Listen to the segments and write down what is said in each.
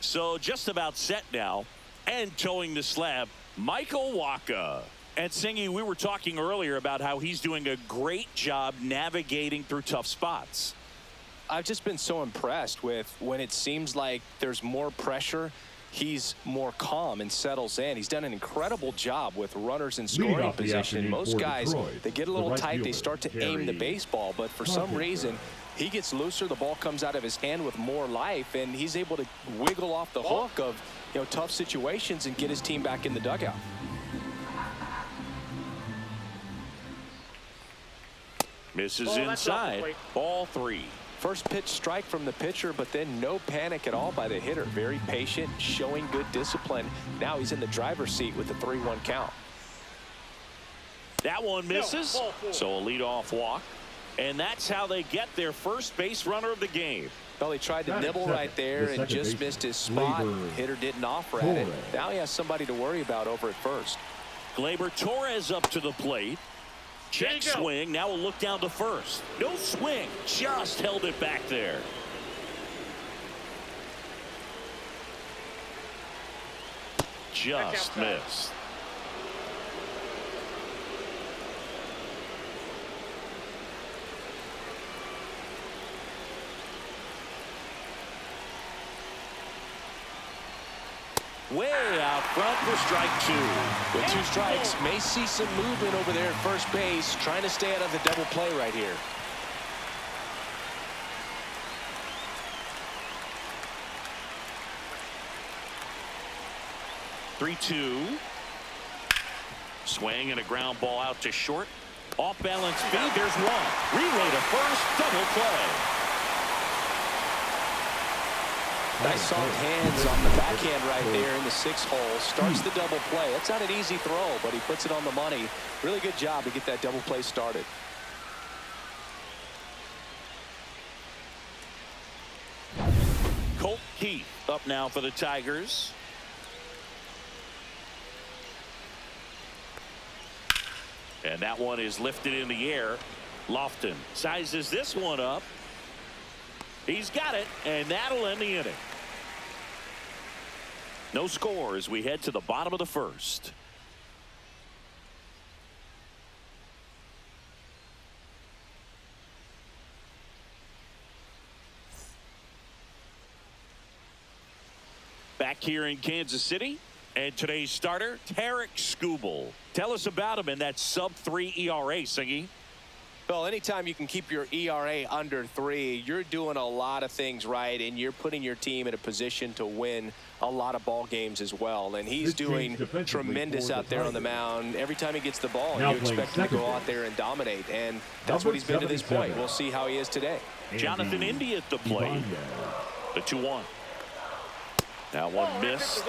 So just about set now, and towing the slab, Michael Wacha. And Singy, we were talking earlier about how he's doing a great job navigating through tough spots. I've just been so impressed with when it seems like there's more pressure, he's more calm and settles in. He's done an incredible job with runners in scoring position. Most guys, they get a little tight, they start to aim the baseball, but for some reason, he gets looser, the ball comes out of his hand with more life, and he's able to wiggle off the hook of tough situations and get his team back in the dugout. Misses inside. Ball 3. First pitch strike from the pitcher, but then no panic at all by the hitter. Very patient, showing good discipline. Now he's in the driver's seat with the 3-1 count. That one misses. So a leadoff walk. And that's how they get their first base runner of the game. Well, he tried to nibble right there and just missed his spot. Hitter didn't offer at it. Now he has somebody to worry about over at first. Gleyber Torres up to the plate. Check swing. Now we'll look down to first. No swing. Just held it back there. Just missed. Way out front for strike 2. With 2 strikes, may see some movement over there at first base, trying to stay out of the double play right here. (3-2). Swing and a ground ball out to short. Off balance speed. There's one. Relay to first. Double play. Nice soft hands on the backhand right there in the 6th hole. Starts the double play. That's not an easy throw, but he puts it on the money. Really good job to get that double play started. Colt Keith up now for the Tigers. And that one is lifted in the air. Lofton sizes this one up. He's got it, and that'll end the inning. No score as we head to the bottom of the first. Back here in Kansas City, and today's starter, Tarek Skubal. Tell us about him in that sub-3 ERA, Singy. Well, anytime you can keep your ERA under 3, you're doing a lot of things right, and you're putting your team in a position to win a lot of ball games as well. And he's doing tremendous out there on the mound. Every time he gets the ball, you expect him to go out there and dominate, and that's what he's been to this point. We'll see how he is today. Jonathan Indy at the plate. The 2-1. That one missed.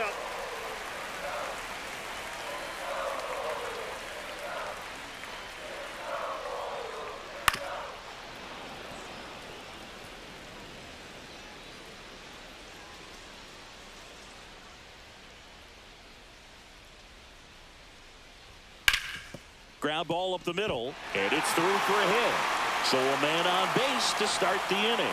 Ground ball up the middle, and it's through for a hit. So a man on base to start the inning.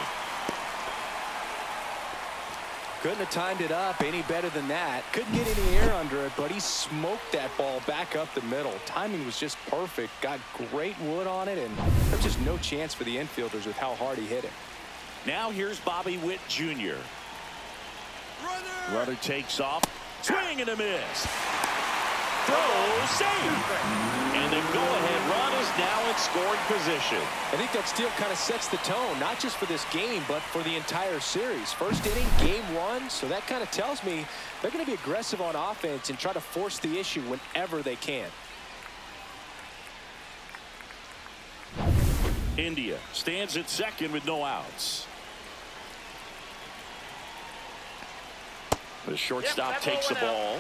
Couldn't have timed it up any better than that. Couldn't get any air under it, but he smoked that ball back up the middle. Timing was just perfect. Got great wood on it, and there's just no chance for the infielders with how hard he hit it. Now here's Bobby Witt Jr. Runner takes off. Swing and a miss. Throw, save. And the go-ahead run is now in scoring position. I think that steal kind of sets the tone, not just for this game, but for the entire series. First inning, game 1, so that kind of tells me they're going to be aggressive on offense and try to force the issue whenever they can. India stands at second with no outs. The shortstop takes the ball.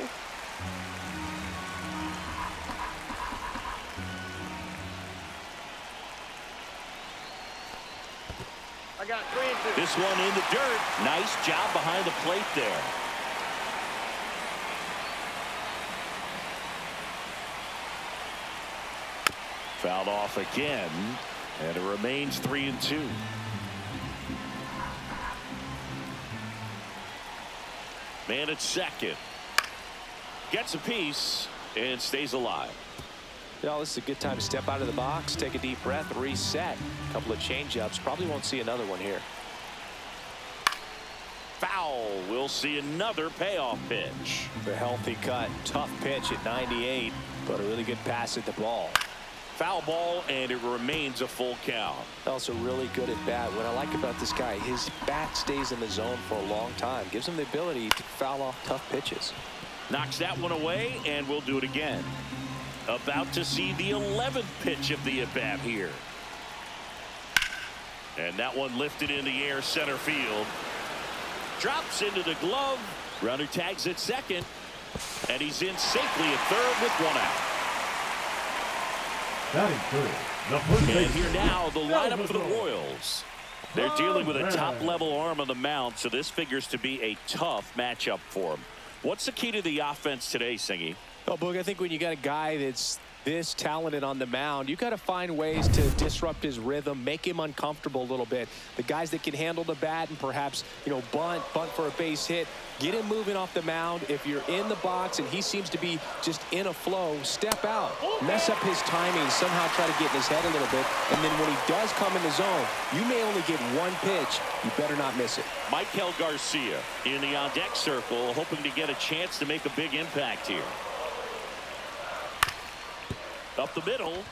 This one in the dirt. Nice job behind the plate there. Fouled off again, and it remains 3-2. Man at second. Gets a piece and stays alive. Well, this is a good time to step out of the box, take a deep breath, reset. A couple of change-ups. Probably won't see another one here. Foul. We'll see another payoff pitch. The healthy cut. Tough pitch at 98, but a really good pass at the ball. Foul ball, and it remains a full count. Also really good at bat. What I like about this guy, his bat stays in the zone for a long time. Gives him the ability to foul off tough pitches. Knocks that one away, and we'll do it again. About to see the 11th pitch of the at-bat here. And that one lifted in the air, center field. Drops into the glove. Runner tags at second. And he's in safely at third with one out. And here now, the lineup for the Royals. They're dealing with a top-level arm on the mound, so this figures to be a tough matchup for them. What's the key to the offense today, Singy? Well, Boog, I think when you got a guy that's this talented on the mound, you got to find ways to disrupt his rhythm, make him uncomfortable a little bit. The guys that can handle the bat and perhaps, bunt for a base hit, get him moving off the mound. If you're in the box and he seems to be just in a flow, step out, mess up his timing, somehow try to get in his head a little bit. And then when he does come in the zone, you may only get one pitch. You better not miss it. Michael Garcia in the on-deck circle, hoping to get a chance to make a big impact here. Up the middle,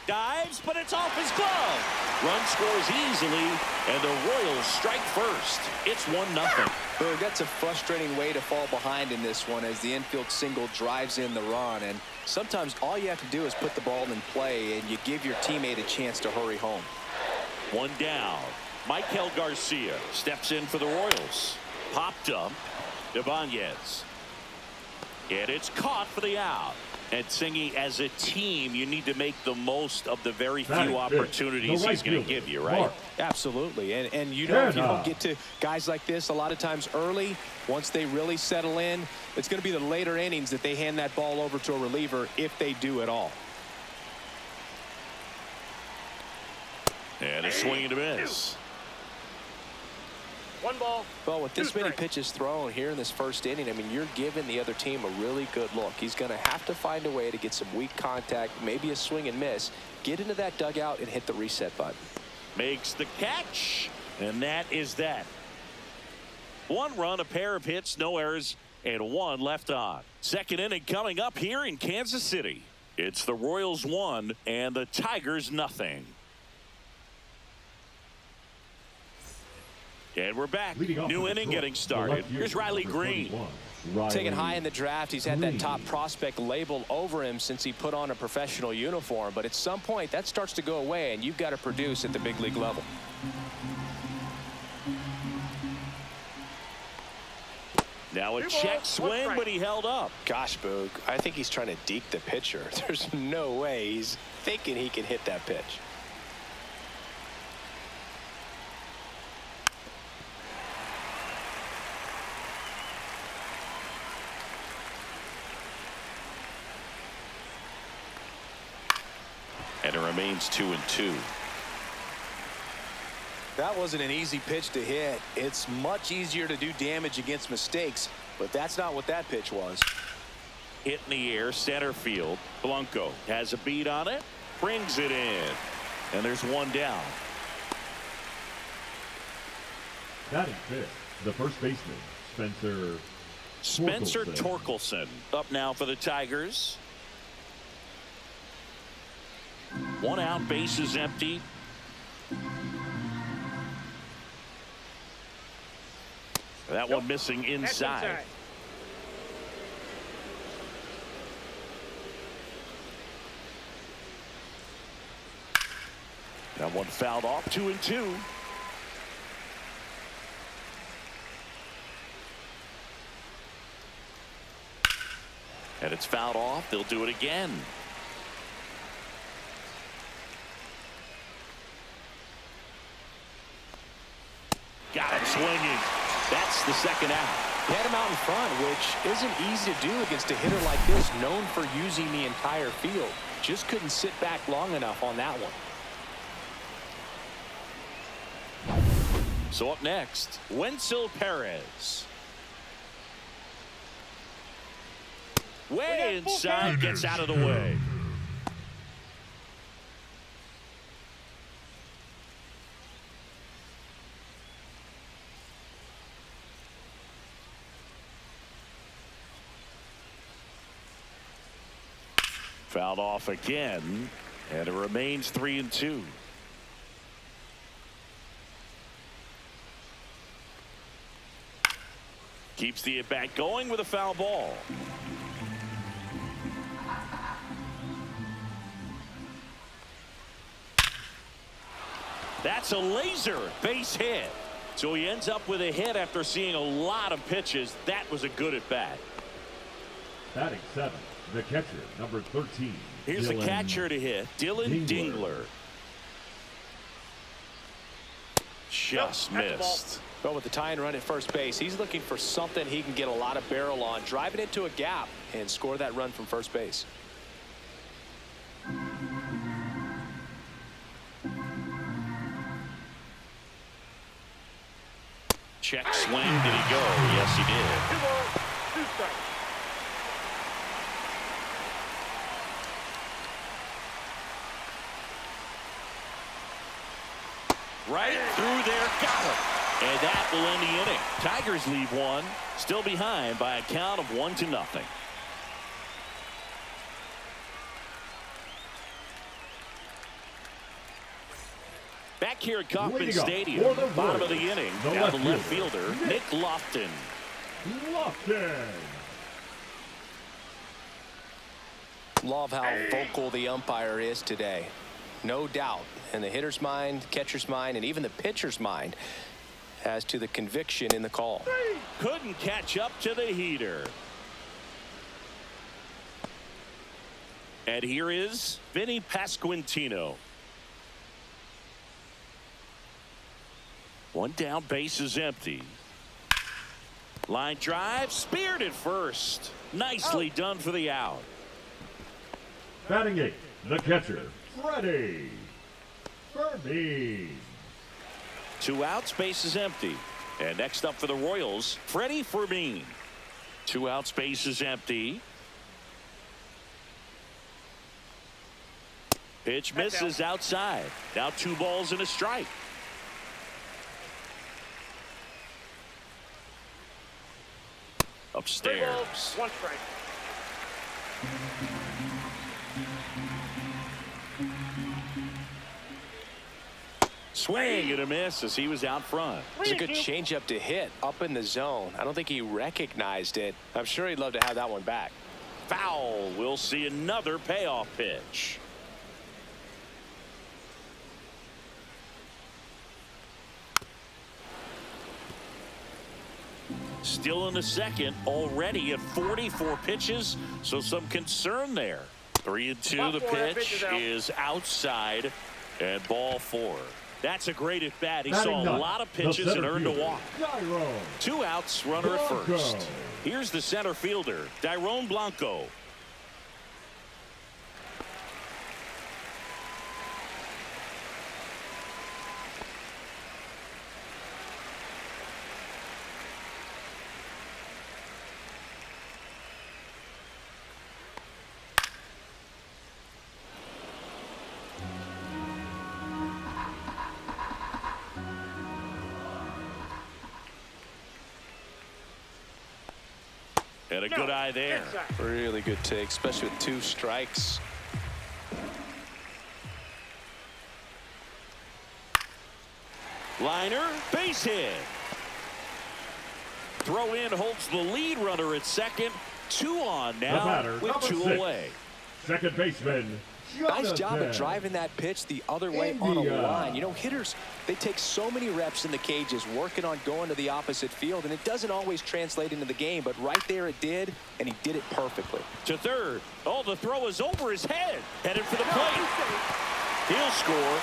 dives, but it's off his glove. Run scores easily, and the Royals strike first. It's 1-0. Well, that's a frustrating way to fall behind in this one as the infield single drives in the run. And sometimes all you have to do is put the ball in play, and you give your teammate a chance to hurry home. One down. Michael Garcia steps in for the Royals. Popped up. Ibanez. And it's caught for the out. And Singy, as a team, you need to make the most of the very few opportunities he's going to give you, right? Absolutely. And if you don't get to guys like this a lot of times early, once they really settle in, it's going to be the later innings that they hand that ball over to a reliever if they do at all. And a swing and a miss. One ball. Well, with this many pitches thrown here in this first inning, I mean, you're giving the other team a really good look. He's going to have to find a way to get some weak contact, maybe a swing and miss, get into that dugout and hit the reset button. Makes the catch, and that is that. One run, a pair of hits, no errors, and one left on. Second inning coming up here in Kansas City. It's the Royals 1 and the Tigers nothing. And we're back. New inning getting started. Here's Riley Green. Taken high in the draft. He's had that top prospect label over him since he put on a professional uniform. But at some point, that starts to go away, and you've got to produce at the big league level. Now a check swing, but he held up. Gosh, Boog, I think he's trying to deke the pitcher. There's no way he's thinking he can hit that pitch. And it remains 2-2. That wasn't an easy pitch to hit. It's much easier to do damage against mistakes, but that's not what that pitch was. Hit in the air, center field. Blanco has a beat on it, brings it in, and there's one down. Batting fifth, the first baseman, Spencer Torkelson up now for the Tigers. One out, base is empty. That one missing inside. That one fouled off. 2-2. And it's fouled off. They'll do it again. Got him swinging. That's the second out. He had him out in front, which isn't easy to do against a hitter like this, known for using the entire field. Just couldn't sit back long enough on that one. So up next, Wenzel Perez. Way inside, gets out of the way. Fouled off again, and it remains 3-2. Keeps the at-bat going with a foul ball. That's a laser base hit. So he ends up with a hit after seeing a lot of pitches. That was a good at-bat. Batting 7th, the catcher, number 13. Here's the catcher to hit, Dylan Dingler. Just missed. But with the tying run at first base, he's looking for something he can get a lot of barrel on, drive it into a gap, and score that run from first base. Check swing. Did he go? Yes, he did. 2 balls, 2 strikes. Right through there, got him. And that will end the inning. Tigers leave one, still behind by a count of 1-0. Back here at Kauffman Stadium, bottom of the inning, now the left fielder, Nick Lofton. Love how vocal the umpire is today. No doubt in the hitter's mind, catcher's mind, and even the pitcher's mind as to the conviction in the call. Couldn't catch up to the heater. And here is Vinny Pasquantino. One down, base is empty. Line drive, speared at first. Nicely done for the out. Batting 8th, the catcher, Freddie Fermin. 2 outs, base is empty. And next up for the Royals, Freddie Fermin. 2 outs, base is empty. Pitch misses outside. Now 2 balls and a strike. Upstairs. 3 balls, 1 strike. Swing and a miss as he was out front. It's a good changeup to hit up in the zone. I don't think he recognized it. I'm sure he'd love to have that one back. Foul. We'll see another payoff pitch. Still in the second, already at 44 pitches, so some concern there. 3-2, the pitch is outside, and ball 4. That's a great at bat. He saw a lot of pitches and earned a walk. 2 outs, runner at first. Here's the center fielder, Dairon Blanco. And a good eye there. Really good take, especially with 2 strikes. Liner, base hit. Throw in holds the lead runner at second. 2 on now with 2 away. Second baseman. Nice job of driving that pitch the other way on a line. You know, hitters, they take so many reps in the cages working on going to the opposite field, and it doesn't always translate into the game, but right there it did, and he did it perfectly. To third. Oh, the throw is over his head. Headed for the plate. He'll score.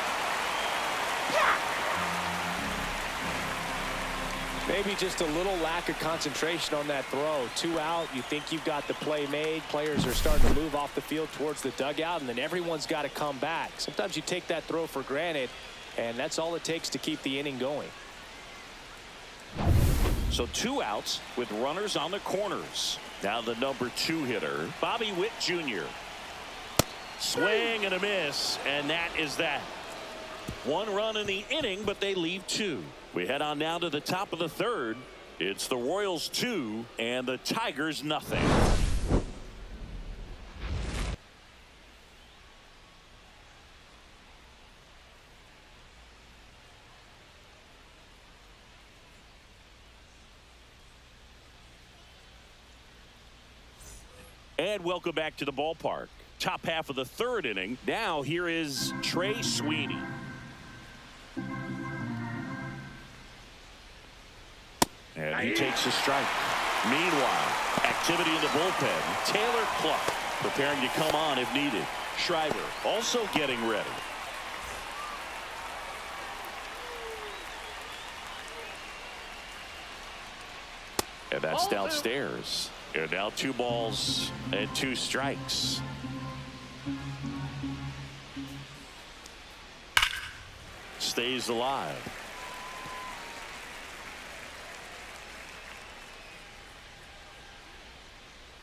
Maybe just a little lack of concentration on that throw. 2 out, you think you've got the play made. Players are starting to move off the field towards the dugout, and then everyone's got to come back. Sometimes you take that throw for granted, and that's all it takes to keep the inning going. So 2 outs with runners on the corners. Now the number 2 hitter, Bobby Witt Jr. Swing and a miss, and that is that. 1 run in the inning, but they leave 2. We head on now to the top of the 3rd. It's the Royals 2 and the Tigers nothing. And welcome back to the ballpark. Top half of the 3rd inning. Now here is Trey Sweeney. And he takes a strike. Meanwhile, activity in the bullpen. Taylor Clark preparing to come on if needed. Schreiber also getting ready. And that's downstairs. And now 2 balls and 2 strikes. Stays alive.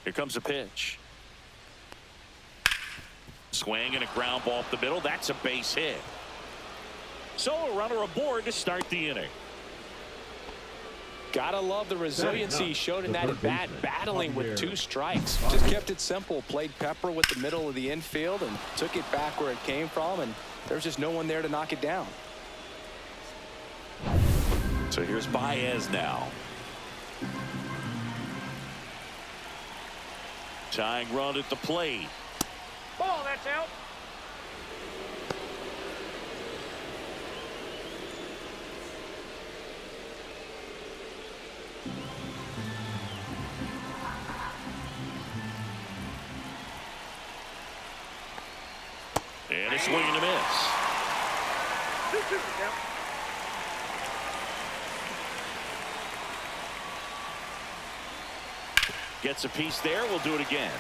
Here comes a pitch. Swing and a ground ball up the middle. That's a base hit. So a runner aboard to start the inning. Gotta love the resiliency he showed in that at bat, battling with 2 strikes. Just kept it simple, played pepper with the middle of the infield and took it back where it came from, and there's just no one there to knock it down. So here's Baez now. Tying run at the plate. Ball, that's out. And a swing and a miss. 2-2 count. Gets a piece there. We'll do it again.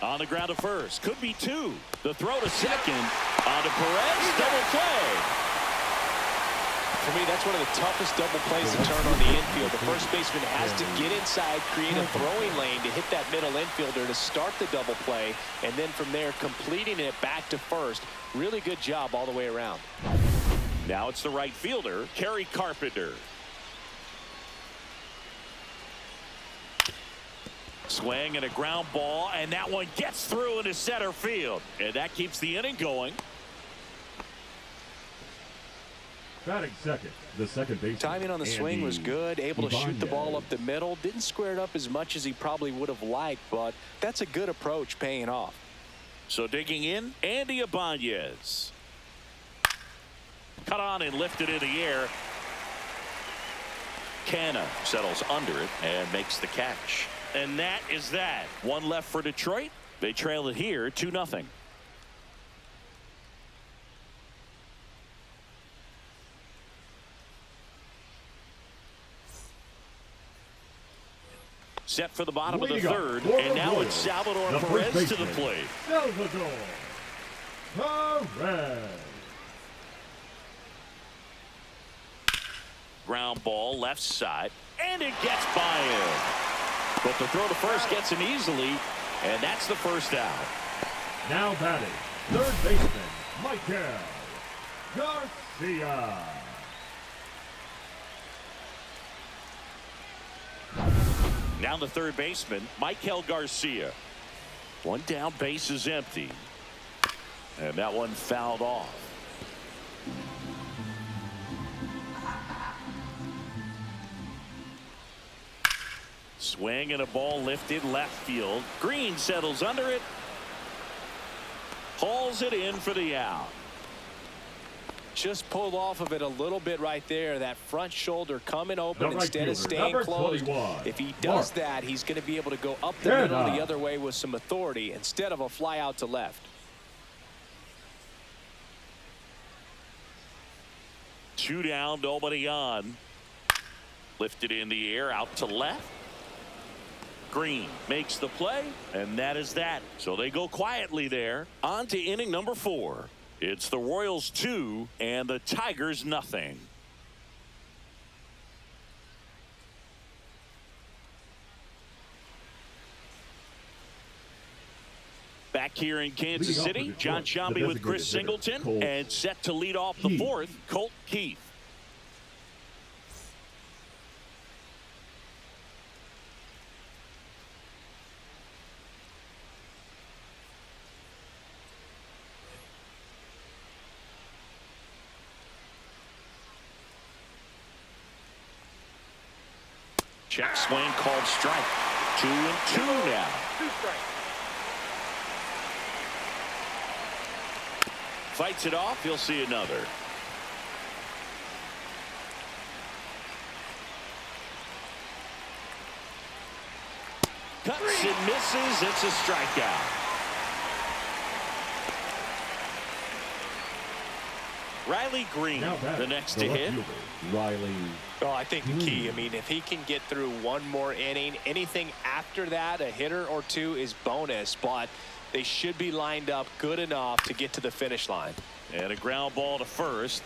On the ground to first. Could be 2. The throw to second. On to Perez. Double play. For me, that's one of the toughest double plays to turn on the infield. The first baseman has to get inside, create a throwing lane to hit that middle infielder to start the double play, and then from there completing it back to first. Really good job all the way around. Now it's the right fielder, Kerry Carpenter. Swing and a ground ball, and that one gets through into center field, and that keeps the inning going. Batting second, the second baseman. Timing on the swing was good, able to shoot the ball up the middle. Didn't square it up as much as he probably would have liked, but that's a good approach, paying off. So digging in, Andy Ibanez. Cut on and lifted in the air. Canna settles under it and makes the catch. And that is that. 1 left for Detroit. They trail it here 2-0. Set for the bottom of the 3rd, and now it's Salvador Perez to the plate. Salvador Perez. Ground ball left side, and it gets by him. But the throw to first gets him easily, and that's the first out. Now batting, third baseman, Michael Garcia. Now the third baseman, Michael Garcia. 1 down, base is empty. And that one fouled off. Swing and a ball lifted left field. Green settles under it. Hauls it in for the out. Just pulled off of it a little bit right there. That front shoulder coming open The instead right of fielder, staying number closed. 21, If he does Mark. that, he's going to be able to go up the middle the other way with some authority instead of a fly out to left. 2 down, nobody on. Lifted in the air, out to left. Green makes the play, and that is that. So they go quietly there. On to inning number 4. It's the Royals 2 and the Tigers nothing. Back here in Kansas City, John Sciambi with Chris Singleton, and set to lead off the 4th, Colt Keith. Check swing called strike. 2-2 now. 2 strikes. Fights it off. You'll see another. Cuts and misses. It's a strikeout. Riley Green, the next to hit. Riley. Well, I think the key, I mean, if he can get through one more inning, anything after that, a hitter or two is bonus, but they should be lined up good enough to get to the finish line. And a ground ball to first.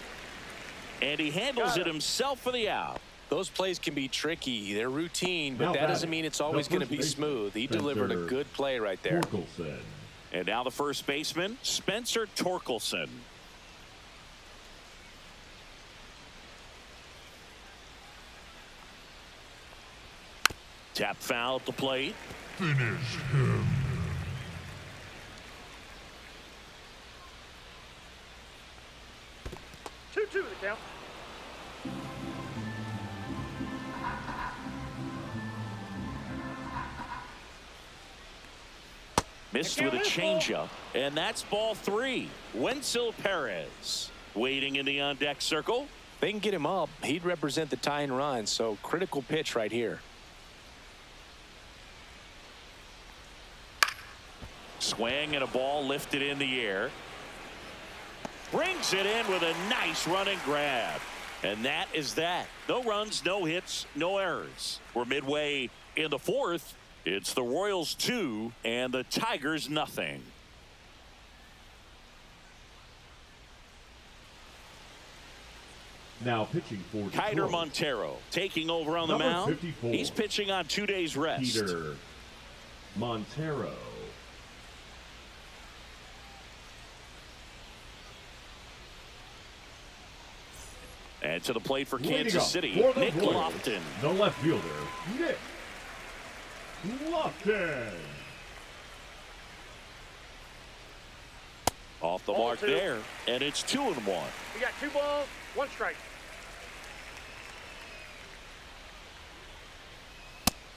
And he handles it himself for the out. Those plays can be tricky. They're routine, but that doesn't mean it's always going to be smooth. He delivered a good play right there. And now the first baseman, Spencer Torkelson. Tap foul at the plate. Finish him. Two the count. Missed with a changeup, and that's ball 3. Wenzel Perez waiting in the on-deck circle. They can get him up. He'd represent the tying run, so critical pitch right here. Swing and a ball lifted in the air. Brings it in with a nice running grab. And that is that. No runs, no hits, no errors. We're midway in the 4th. It's the Royals 2 and the Tigers nothing. Now pitching for Kiter Montero taking over on the mound. 54. He's pitching on 2 days rest. Kiter Montero. And to the plate for Kansas City, Nick Lofton. The left fielder, Nick Lofton. Off the mark there, and it's 2-1. We got 2 balls, 1 strike.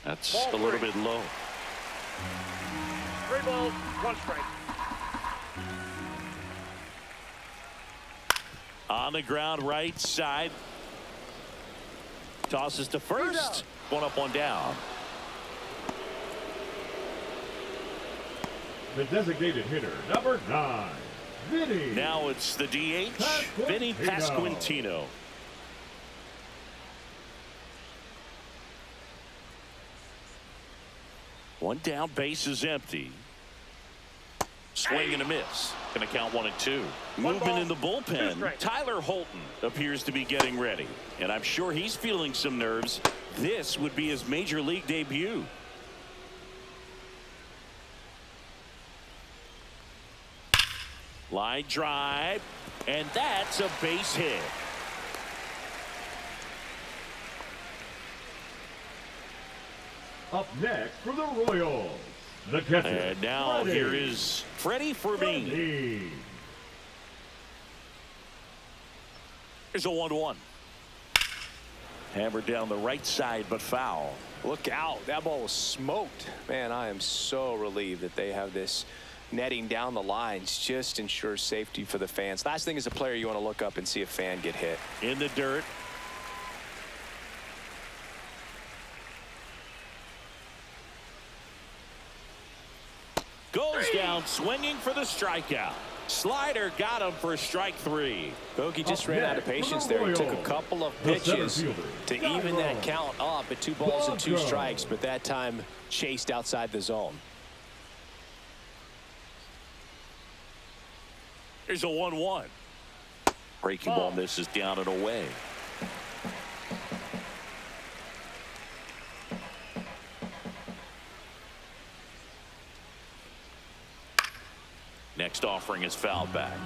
That's a little bit low. 3 balls, 1 strike. On the ground, right side. Tosses to first. 1 up, 1 down. The designated hitter, number 9, Vinny. Now it's the DH, Vinny Pasquantino. One down, base is empty. Swing and a miss. Going to count 1 and 2. Movement in the bullpen. Tyler Holton appears to be getting ready. And I'm sure he's feeling some nerves. This would be his major league debut. Line drive. And that's a base hit. Up next for the Royals, the catcher. And now Freddie. here is Freddie Fermin. Here's a 1-1. Hammered down the right side, but foul. Look out. That ball was smoked. Man, I am so relieved that they have this netting down the lines. Just ensures safety for the fans. Last thing as a player, you want to look up and see a fan get hit. In the dirt. Goes down swinging for the strikeout. Slider got him for strike 3. Bogey just ran out of patience there. He took a couple of pitches to even that count up at 2 balls and 2 strikes, but that time chased outside the zone. Here's a 1-1. Breaking ball misses down and away. Next offering is fouled back.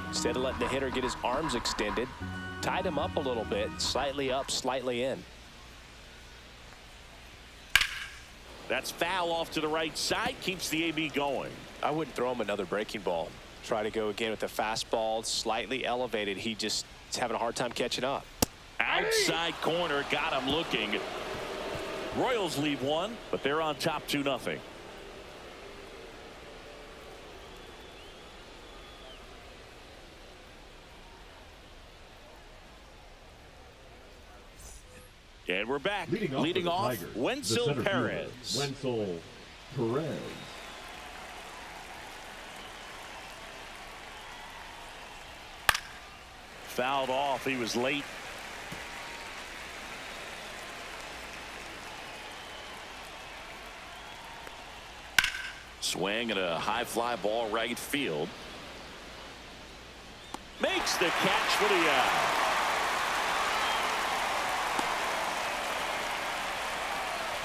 Instead of letting the hitter get his arms extended, tied him up a little bit, slightly up, slightly in. That's foul off to the right side, keeps the AB going. I wouldn't throw him another breaking ball. Try to go again with the fastball, slightly elevated. He just is having a hard time catching up. Outside corner, got him looking. Royals leave one, but they're on top 2-0. And we're back. Leading off, Wenzel Perez. Wenzel Perez. Fouled off. He was late. Swing and a high fly ball right field. Makes the catch for the out.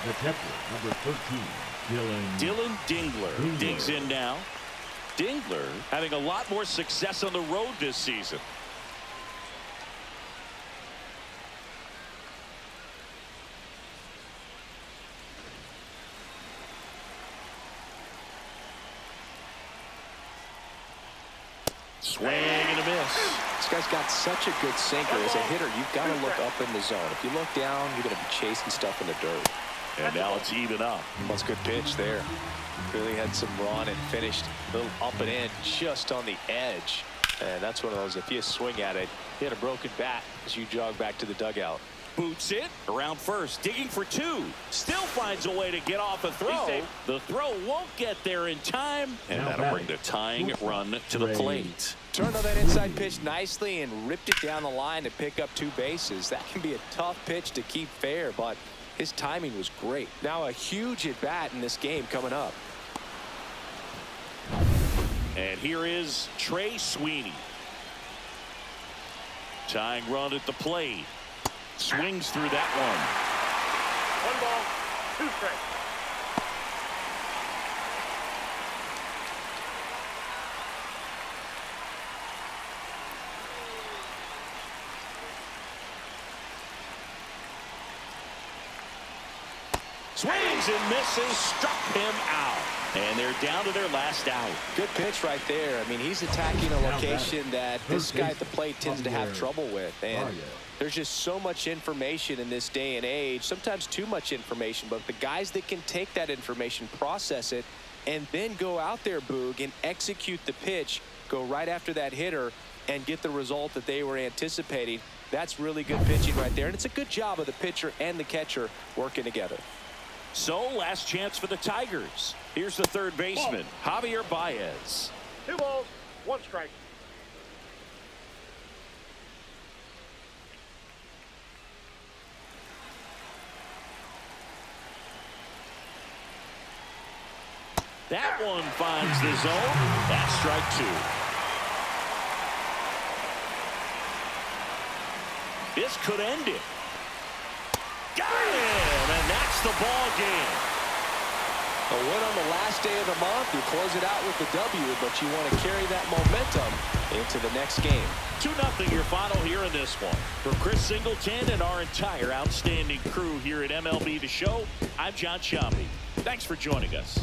The catcher, number 13, Dylan Dingler digs in now. Dingler having a lot more success on the road this season. Swing and a miss. This guy's got such a good sinker. As a hitter, you've got to look up in the zone. If you look down, you're going to be chasing stuff in the dirt. And now it's even up. That's a good pitch there. Really had some run and finished a little up and in just on the edge. And that's one of those, if you swing at it, hit a broken bat as you jog back to the dugout. Boots it around first, digging for 2. Still finds a way to get off a throw. The throw won't get there in time, and that'll bring the tying run to the plate. Turned on that inside pitch nicely and ripped it down the line to pick up 2 bases. That can be a tough pitch to keep fair, but his timing was great. Now a huge at bat in this game coming up. And here is Trey Sweeney. Tying run at the plate. Swings through that one. 1 ball, 2 strikes. Swings and misses, struck him out. And they're down to their last out. Good pitch right there. I mean, he's attacking a location that this guy at the plate tends to have trouble with. And there's just so much information in this day and age, sometimes too much information, but the guys that can take that information, process it, and then go out there, Boog, and execute the pitch, go right after that hitter, and get the result that they were anticipating. That's really good pitching right there. And it's a good job of the pitcher and the catcher working together. So, last chance for the Tigers. Here's the third baseman, Javier Baez. 2 balls, 1 strike. That one finds the zone. That's strike 2. This could end it. Got him, and that's the ball game. A win on the last day of the month. You close it out with the W, but you want to carry that momentum into the next game. 2-0 your final here in this one. For Chris Singleton and our entire outstanding crew here at MLB The Show, I'm John Sciambi. Thanks for joining us.